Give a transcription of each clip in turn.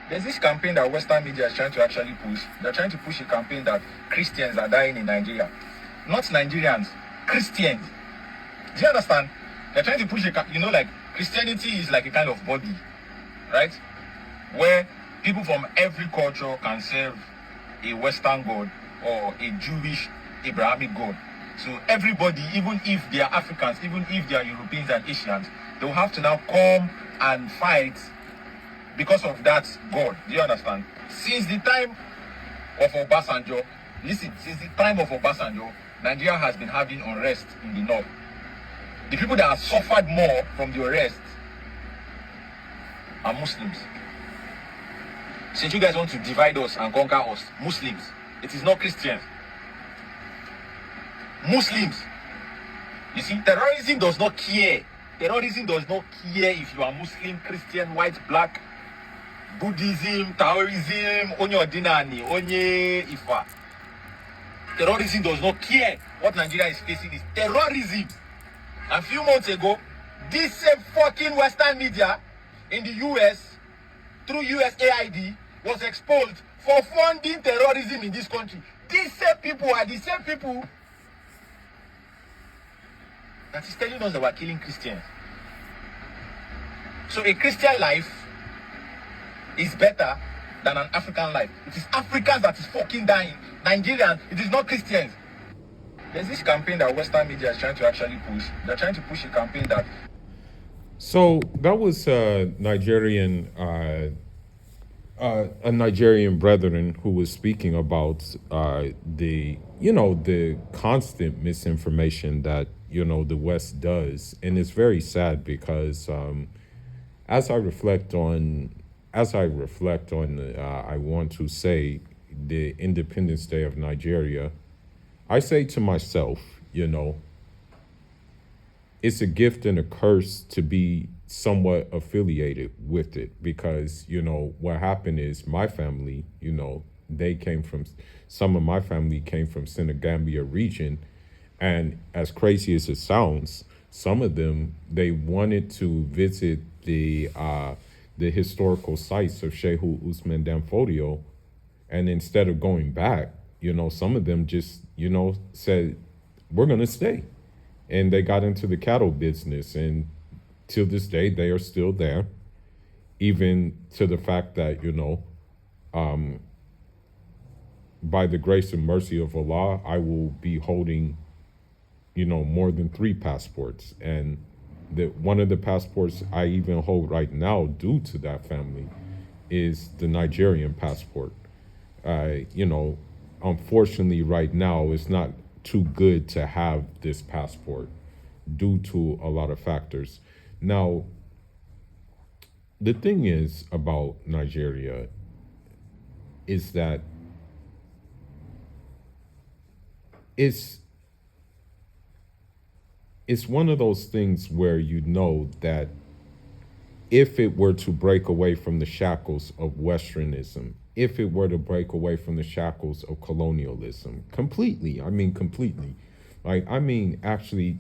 There's this campaign that Western media is trying to actually push. They're trying to push a campaign that Christians are dying in Nigeria. Not Nigerians, Christians. Do you understand? They're trying to push like Christianity is like a kind of body, right? Where people from every culture can serve a Western God or a Jewish Abrahamic God. So everybody, even if they are Africans, even if they are Europeans and Asians, they'll have to now come and fight because of that God. Do you understand? Since the time of Obasanjo, Nigeria has been having unrest in the north. The people that have suffered more from the arrest are Muslims. Since you guys want to divide us and conquer us, Muslims, it is not Christians. Muslims. You see, terrorism does not care. Terrorism does not care if you are Muslim, Christian, white, black, Buddhism, Taoism, Onye Odinani, Onye Ifa. Terrorism does not care. What Nigeria is facing is terrorism. A few months ago, this same fucking Western media in the US, through USAID, was exposed for funding terrorism in this country. These same people are the same people that is telling us that we're killing Christians. So a Christian life is better than an African life. It is Africans that is fucking dying. Nigerians, it is not Christians. There's this campaign that Western media is trying to actually push. They're trying to push a campaign that... So that was a Nigerian brethren who was speaking about the constant misinformation that the West does, and it's very sad because as I reflect on I want to say the Independence Day of Nigeria, I say to myself, it's a gift and a curse to be somewhat affiliated with it because, what happened is my family, some of my family came from Senegambia region. And as crazy as it sounds, some of them, they wanted to visit the historical sites of Shehu Usman Danfodio. And instead of going back, some of them just, said, we're going to stay. And they got into the cattle business. And till this day, they are still there, even to the fact that, by the grace and mercy of Allah, I will be holding, more than 3 passports. And one of the passports I even hold right now due to that family is the Nigerian passport. Unfortunately right now it's not too good to have this passport due to a lot of factors. Now, the thing is about Nigeria is that it's one of those things where that if it were to break away from the shackles of Westernism, if it were to break away from the shackles of colonialism completely, actually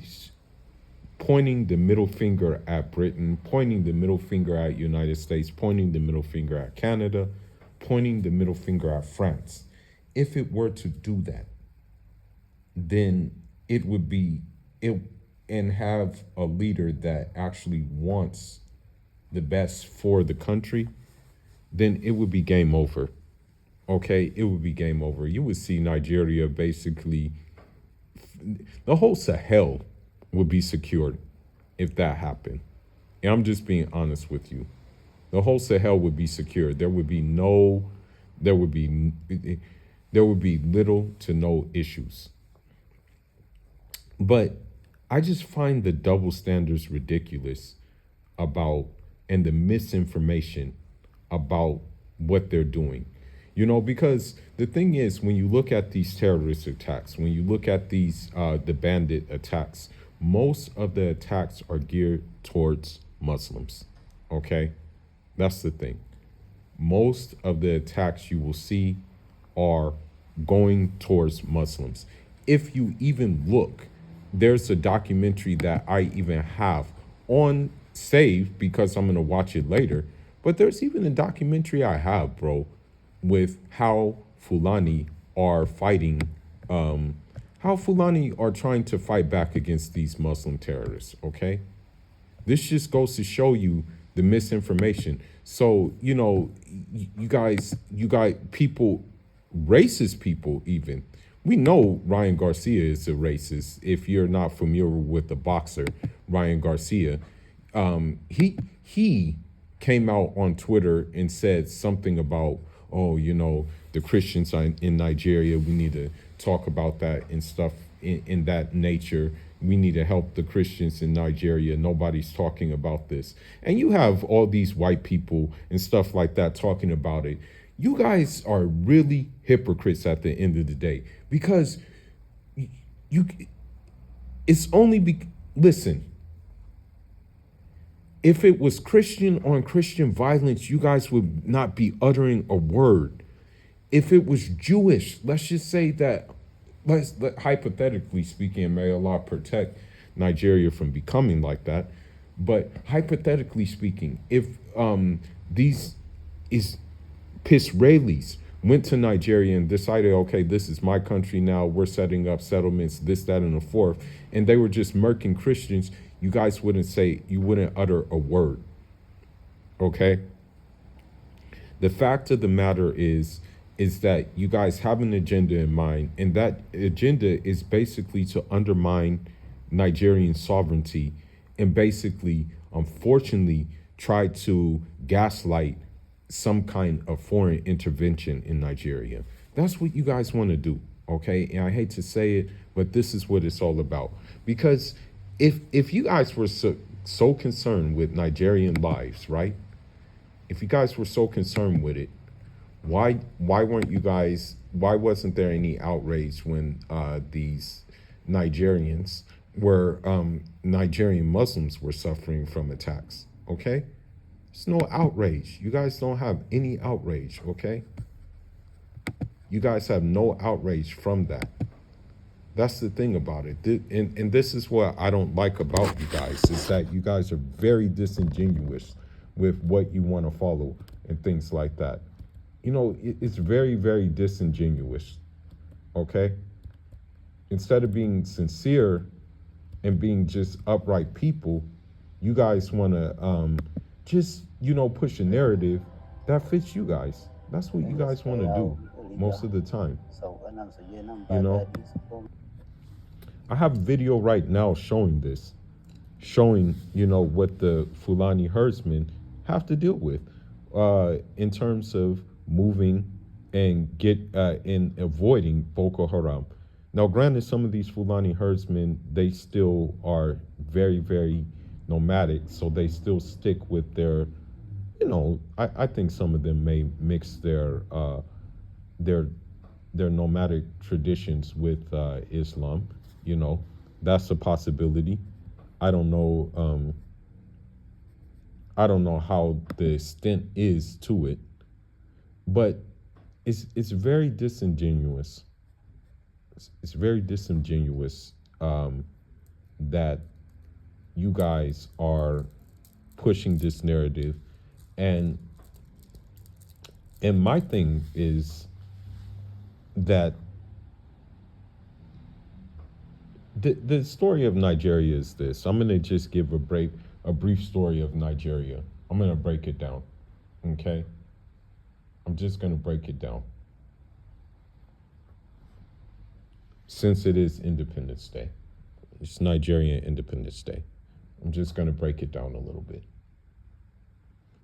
pointing the middle finger at Britain, pointing the middle finger at United States, pointing the middle finger at Canada, pointing the middle finger at France. If it were to do that, then it would be it and have a leader that actually wants the best for the country, then it would be game over. Okay, it would be game over. You would see Nigeria basically, the whole Sahel would be secured if that happened. And I'm just being honest with you. The whole Sahel would be secured. There would be little to no issues. But I just find the double standards ridiculous and the misinformation about what they're doing. Because the thing is, when you look at these terrorist attacks, when you look at these, the bandit attacks, most of the attacks are geared towards Muslims. Okay? That's the thing. Most of the attacks you will see are going towards Muslims. If you even look, there's a documentary that I even have on save because I'm going to watch it later, But there's even a documentary I have, bro, with how Fulani are fighting, um, how Fulani are trying to fight back against these Muslim terrorists, okay? This just goes to show you the misinformation. So, you guys, people, racist people even. We know Ryan Garcia is a racist. If you're not familiar with the boxer, Ryan Garcia, he came out on Twitter and said something about, oh, the Christians are in Nigeria. We need to talk about that and stuff in that nature. We need to help the Christians in Nigeria. Nobody's talking about this. And you have all these white people and stuff like that talking about it. You guys are really hypocrites at the end of the day, because you it's only listen, if it was Christian on Christian violence, you guys would not be uttering a word. If it was Jewish, let's just say that, hypothetically speaking, may Allah protect Nigeria from becoming like that. But hypothetically speaking, if these Israelis went to Nigeria and decided, okay, this is my country now, we're setting up settlements, this, that, and the fourth, and they were just murking Christians, you guys you wouldn't utter a word. Okay? The fact of the matter is that you guys have an agenda in mind, and that agenda is basically to undermine Nigerian sovereignty and basically, unfortunately, try to gaslight some kind of foreign intervention in Nigeria. That's what you guys want to do, okay? And I hate to say it, but this is what it's all about. Because if you guys were so concerned with Nigerian lives, right? If you guys were so concerned with it, why wasn't there any outrage when these Nigerians were Nigerian Muslims were suffering from attacks? Okay? There's no outrage. You guys don't have any outrage, okay? You guys have no outrage from that. That's the thing about it. And this is what I don't like about you guys, is that you guys are very disingenuous with what you want to follow and things like that. It's very, very disingenuous, okay? Instead of being sincere and being just upright people, you guys want to just, push a narrative that fits you guys. That's what you guys want to do most of the time. You know, I have a video right now showing this, what the Fulani herdsmen have to deal with in terms of moving and in avoiding Boko Haram. Now, granted, some of these Fulani herdsmen, they still are very, very nomadic, so they still stick with their, I think some of them may mix their nomadic traditions with Islam. That's a possibility. I don't know. I don't know how the extent is to it, but it's very disingenuous. It's very disingenuous that you guys are pushing this narrative, and my thing is that the story of Nigeria is this. I'm gonna just give a brief story of Nigeria. I'm gonna break it down. Okay? I'm just gonna break it down. Since it is Independence Day. It's Nigerian Independence Day. I'm just gonna break it down a little bit.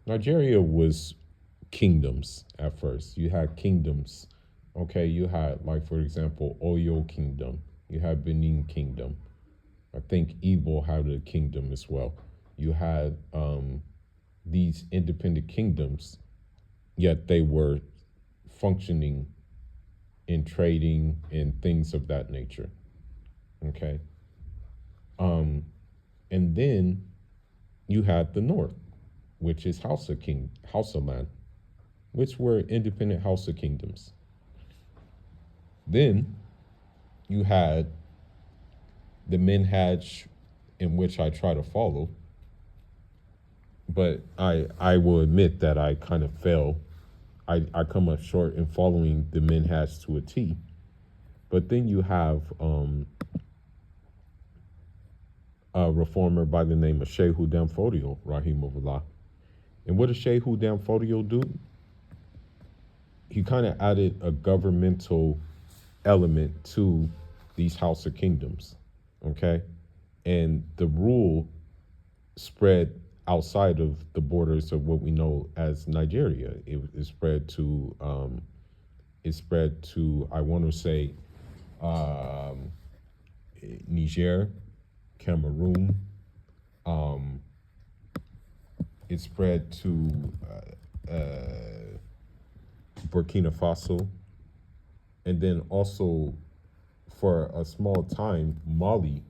Nigeria was kingdoms at first. You had kingdoms. Okay, you had, like, for example, Oyo Kingdom. You had Benin Kingdom. I think Igbo had a kingdom as well. You had these independent kingdoms, yet they were functioning in trading and things of that nature. Okay. And then you had the North, which is Hausa land, which were independent Hausa kingdoms. Then you had the minhaj in which I try to follow, but I will admit that I kind of fail. I come up short in following the minhaj to a T. But then you have a reformer by the name of Shehu Damfodio, Rahimahullah. And what does Shehu Damfodio do? He kind of added a governmental element to these House of Kingdoms, okay? And the rule spread outside of the borders of what we know as Nigeria. It spread to I want to say um, Niger, Cameroon. Um, it spread to Burkina Faso, and then also for a small time, Mali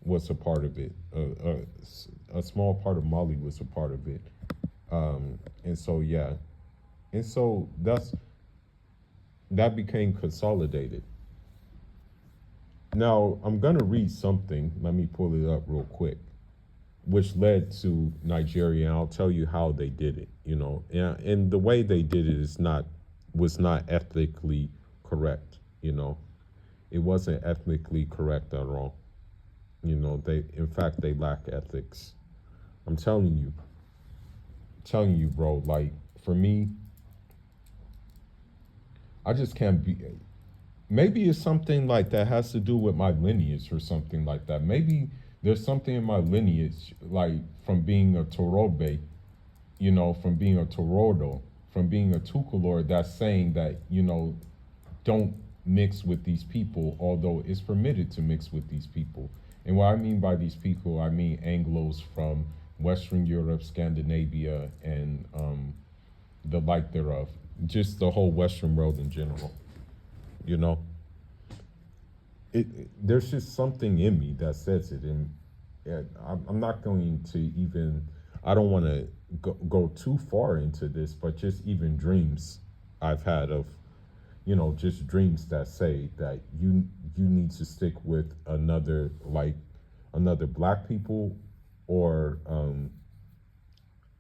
was a part of it. A small part of Mali was a part of it, and so yeah, and so that became consolidated. Now I'm gonna read something. Let me pull it up real quick, which led to Nigeria. And I'll tell you how they did it. And the way they did it was not ethically correct. It wasn't ethnically correct at all. They in fact they lack ethics. I'm telling you, bro. Like for me, I just can't be. Maybe it's something like that has to do with my lineage or something like that. Maybe there's something in my lineage, like from being a Torobe, from being a Torodo, from being a Tukulor, that's saying that, don't mix with these people, although it's permitted to mix with these people. And what I mean by these people, I mean Anglos from Western Europe, Scandinavia, and the like thereof. Just the whole Western world in general. You know, there's just something in me that says it, and I'm not going to even. I don't want to go too far into this, but just even dreams I've had of, just dreams that say that you need to stick with another black people, or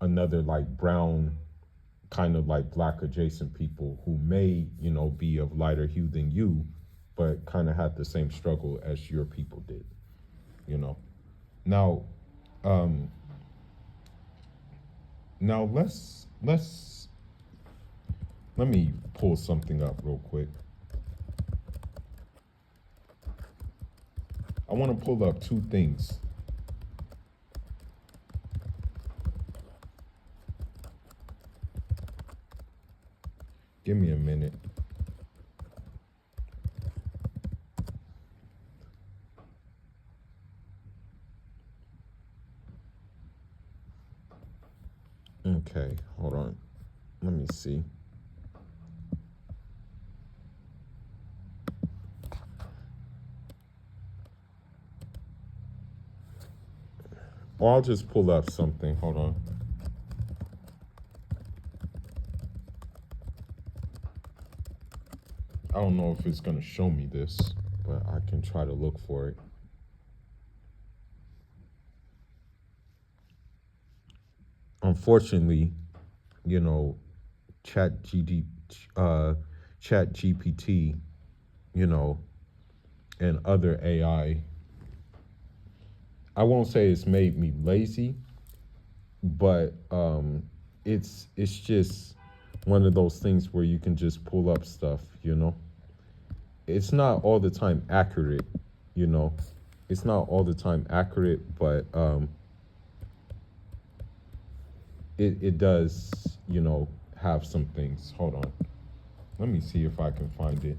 another like brown, kind of like black adjacent people who may, be of lighter hue than you, but kind of had the same struggle as your people did, you know. Now, um, now let me pull something up real quick. I want to pull up two things. Give me a minute. Okay, hold on. Let me see. Or I'll just pull up something. Hold on. I don't know if it's going to show me this, but I can try to look for it. Unfortunately, Chat GD, Chat GPT, and other AI. I won't say it's made me lazy, but it's just one of those things where you can just pull up stuff. It's not all the time accurate. It's not all the time accurate, but it does, have some things. Hold on. Let me see if I can find it.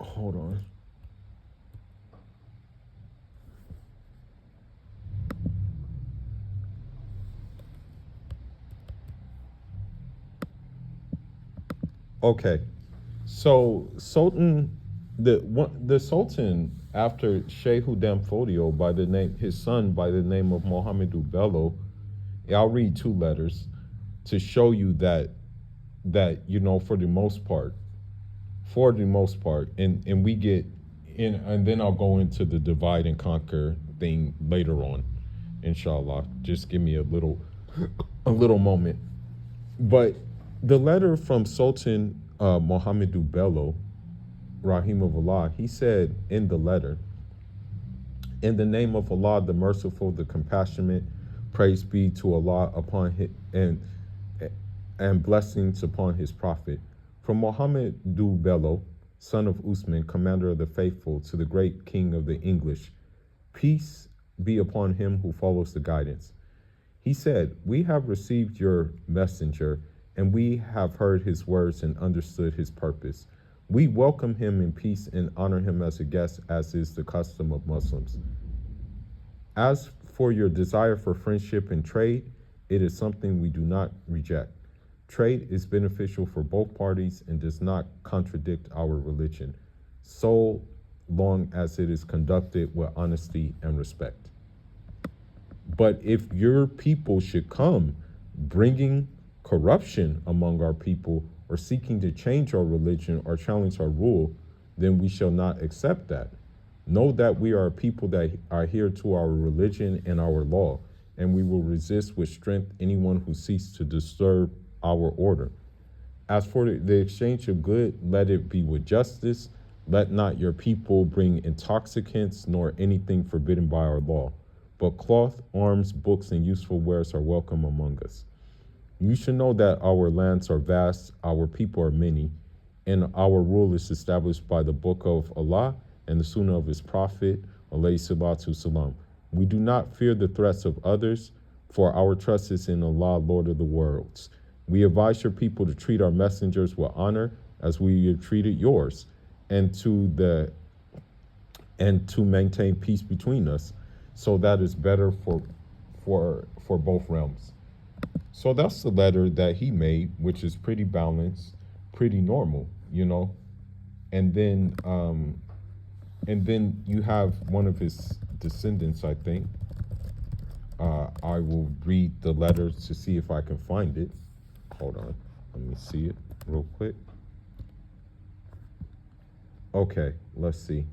Hold on. Okay. So the Sultan after Shehu Damfodio by the name, his son by the name of Mohamedou Bello. I'll read two letters to show you that for the most part, and we get in, and then I'll go into the divide and conquer thing later on, inshallah. Just give me a little moment. But the letter from Sultan Mohamedou Bello, Rahimahullah, he said in the letter, "In the name of Allah, the merciful, the compassionate, praise be to Allah upon his, and blessings upon his prophet. From Mohamedou Bello, son of Usman, commander of the faithful, to the great king of the English, peace be upon him who follows the guidance. He said, we have received your messenger, and we have heard his words and understood his purpose. We welcome him in peace and honor him as a guest, as is the custom of Muslims. As for your desire for friendship and trade, it is something we do not reject. Trade is beneficial for both parties and does not contradict our religion, so long as it is conducted with honesty and respect. But if your people should come bringing corruption among our people, or seeking to change our religion or challenge our rule, then we shall not accept that. Know that we are a people that are here to our religion and our law, and we will resist with strength anyone who seeks to disturb our order. As for the exchange of good, let it be with justice. Let not your people bring intoxicants nor anything forbidden by our law, but cloth, arms, books, and useful wares are welcome among us. You should know that our lands are vast, our people are many, and our rule is established by the book of Allah and the sunnah of his prophet, alayhi salatu salam. We do not fear the threats of others, for our trust is in Allah, Lord of the worlds. We advise your people to treat our messengers with honor as we have treated yours, and to maintain peace between us, so that is better for both realms." So that's the letter that he made, which is pretty balanced, pretty normal, And then you have one of his descendants, I think. I will read the letter to see if I can find it. Hold on, let me see it real quick. Okay, let's see.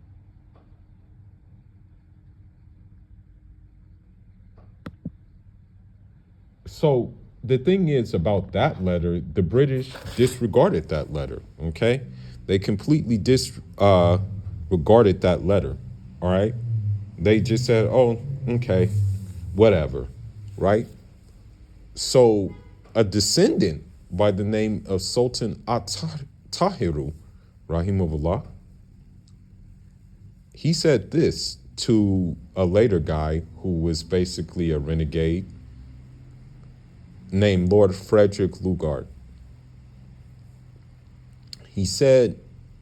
So the thing is about that letter, the British disregarded that letter, okay? They completely disregarded that letter, all right? They just said, oh, okay, whatever, right? So a descendant by the name of Sultan At-Tahiru, Rahimahullah, he said this to a later guy who was basically a renegade, named Lord Frederick Lugard. He said,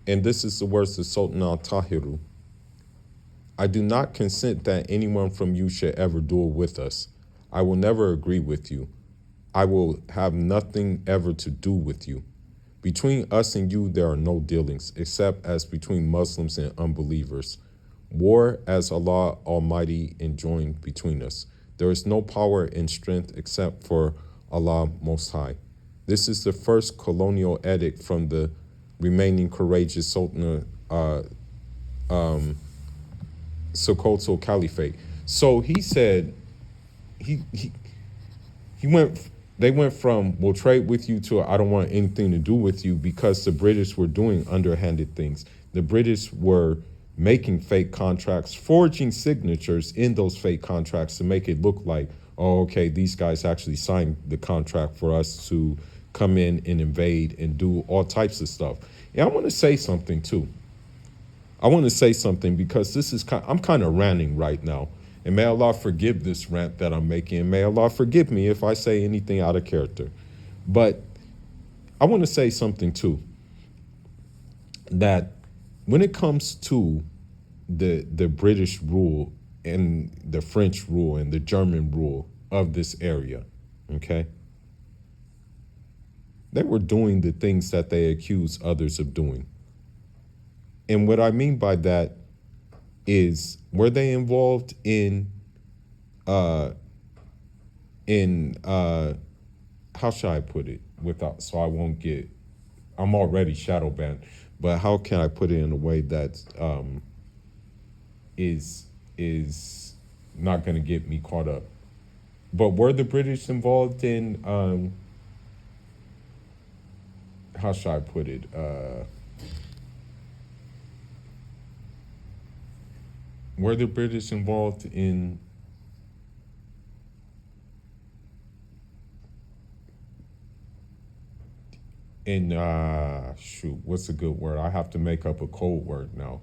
and this is the words of Sultan al-Tahiru, "I do not consent that anyone from you should ever duel with us. I will never agree with you. I will have nothing ever to do with you. Between us and you, there are no dealings, except as between Muslims and unbelievers. War, as Allah Almighty enjoined between us. There is no power and strength except for Allah Most High. This is the first colonial edict from the remaining courageous Sultan Sokoto Caliphate." So he said, they went from "we'll trade with you" to "I don't want anything to do with you," because the British were doing underhanded things. The British were making fake contracts, forging signatures in those fake contracts to make it look like, oh, okay, these guys actually signed the contract for us to come in and invade and do all types of stuff. And I want to say something too. I want to say something because I'm kind of ranting right now. And may Allah forgive this rant that I'm making. And may Allah forgive me if I say anything out of character. But I want to say something too. That when it comes to the British rule and the French rule and the German rule of this area, okay? They were doing the things that they accuse others of doing. And what I mean by that is, were they involved uh in how should I put it without, so I won't get, I'm already shadow banned, but how can I put it in a way that is not going to get me caught up? But were the British involved in how should I put it? Were the British involved in shoot, what's a good word? I have to make up a code word now.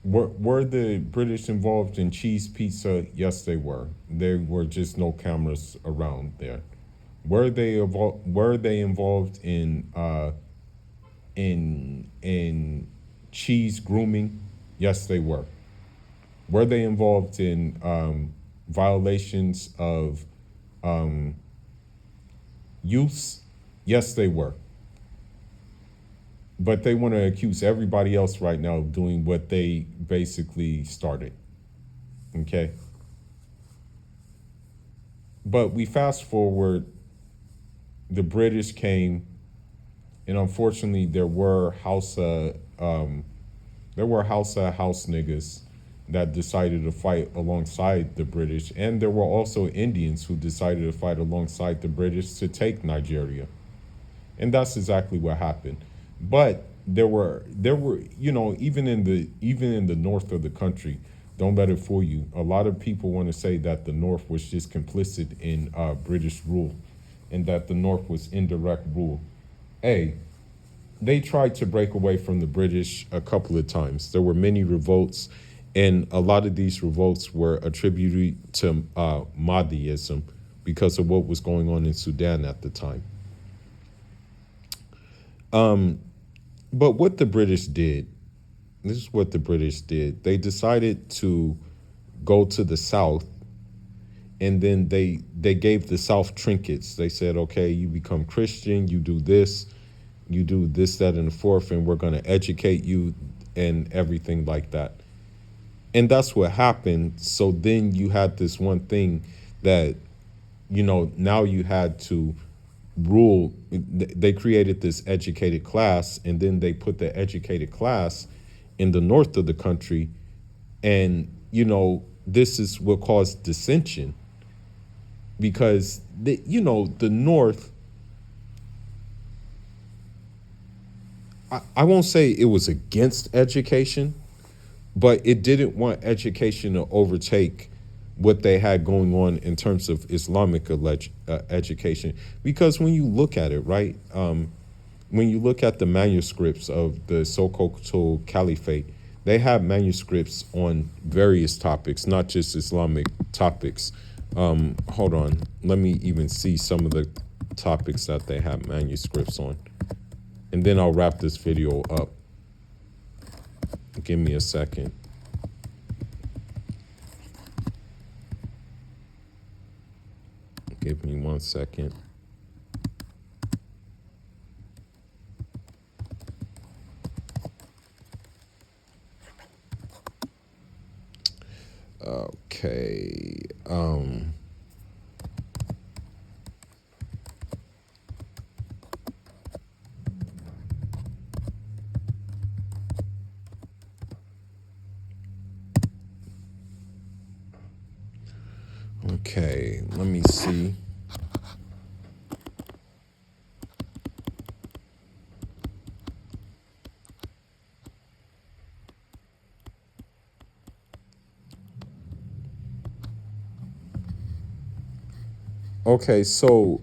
Were the British involved in cheese pizza? Yes, they were. There were just no cameras around there. Were they involved in cheese grooming? Yes, they were. Were they involved in violations of use? Yes, they were. But they want to accuse everybody else right now of doing what they basically started. Okay? But we fast forward, the British came, and unfortunately there were house niggas that decided to fight alongside the British, and there were also Indians who decided to fight alongside the British to take Nigeria. And that's exactly what happened. But there were even in the north of the country, don't let it fool you. A lot of people want to say that the North was just complicit in British rule, and that the North was indirect rule. Hey, they tried to break away from the British a couple of times. There were many revolts, and a lot of these revolts were attributed to Mahdiism because of what was going on in Sudan at the time. But what the British did, this is what the British did. They decided to go to the South, and then they gave the South trinkets. They said, okay, you become Christian, you do this, that, and the fourth, and we're going to educate you and everything like that. And that's what happened. So then you had this one thing that, now you had to rule. They created this educated class, and then they put the educated class in the north of the country. And, this is what caused dissension, because the North, I won't say it was against education, but it didn't want education to overtake what they had going on in terms of Islamic education. Because when you look at it, right, when you look at the manuscripts of the Sokoto Caliphate, they have manuscripts on various topics, not just Islamic topics. Hold on, let me even see some of the topics that they have manuscripts on, and then I'll wrap this video up. Give me a second. Give me 1 second. Okay. Okay, let me see. Okay, so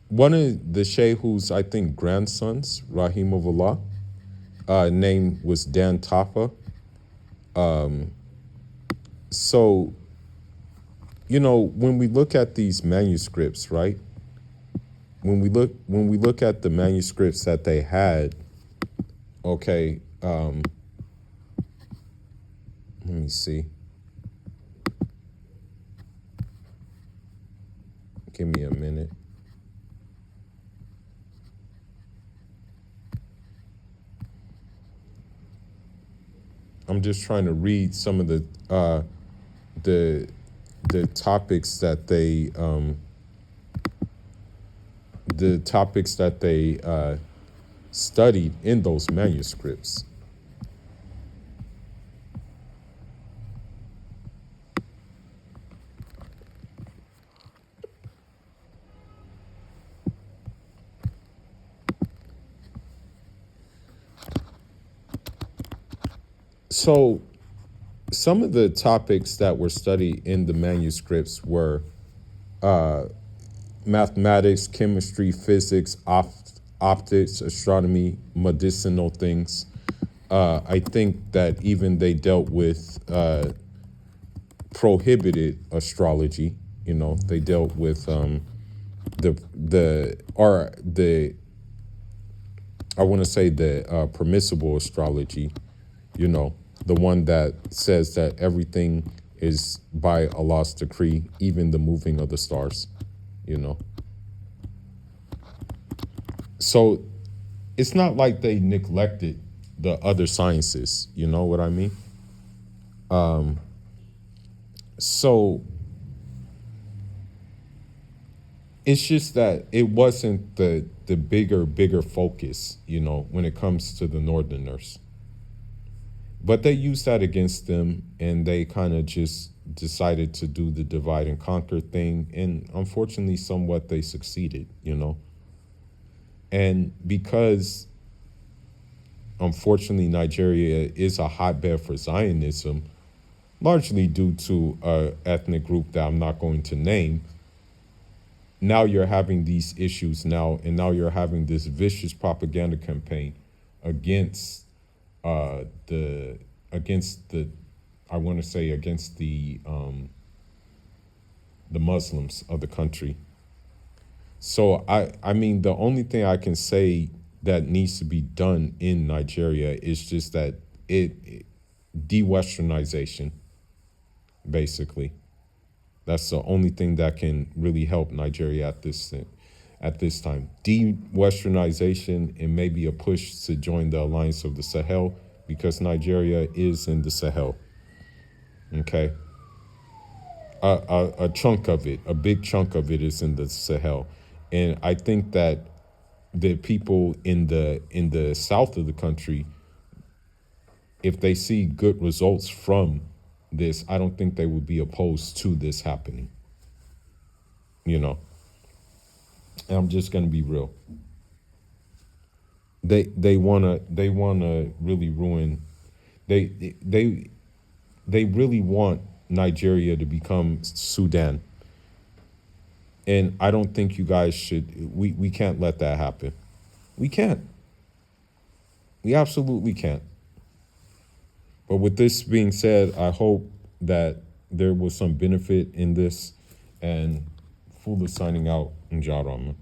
one of the Sheikh's, I think, grandsons, Rahimahullah, name was Dan Tapa. So, when we look at these manuscripts, right? When we look at the manuscripts that they had, okay, let me see. Give me a minute. I'm just trying to read some of the topics that they studied in those manuscripts. So some of the topics that were studied in the manuscripts were mathematics, chemistry, physics, optics, astronomy, medicinal things. I think that even they dealt with prohibited astrology. You know, they dealt with I want to say the permissible astrology. You know, the one that says that everything is by Allah's decree, even the moving of the stars. You know, so it's not like they neglected the other sciences. You know what I mean? So it's just that it wasn't the bigger focus, you know, when it comes to the Northerners. But they used that against them, and they kind of just decided to do the divide and conquer thing. And unfortunately, somewhat they succeeded, you know. And because, unfortunately, Nigeria is a hotbed for Zionism, largely due to an ethnic group that I'm not going to name, now you're having these issues now, and now you're having this vicious propaganda campaign against the I want to say against the Muslims of the country. So I mean, the only thing I can say that needs to be done in Nigeria is just that de-Westernization, basically. That's the only thing that can really help Nigeria at this time. De-Westernization and maybe a push to join the Alliance of the Sahel, because Nigeria is in the Sahel. Okay. A chunk of it, a big chunk of it is in the Sahel. And I think that the people in the south of the country, if they see good results from this, I don't think they would be opposed to this happening. You know, and I'm just gonna be real. They wanna really ruin. They really want Nigeria to become Sudan, and I don't think you guys should. We can't let that happen. We can't. We absolutely can't. But with this being said, I hope that there was some benefit in this, and Fula signing out. Njara.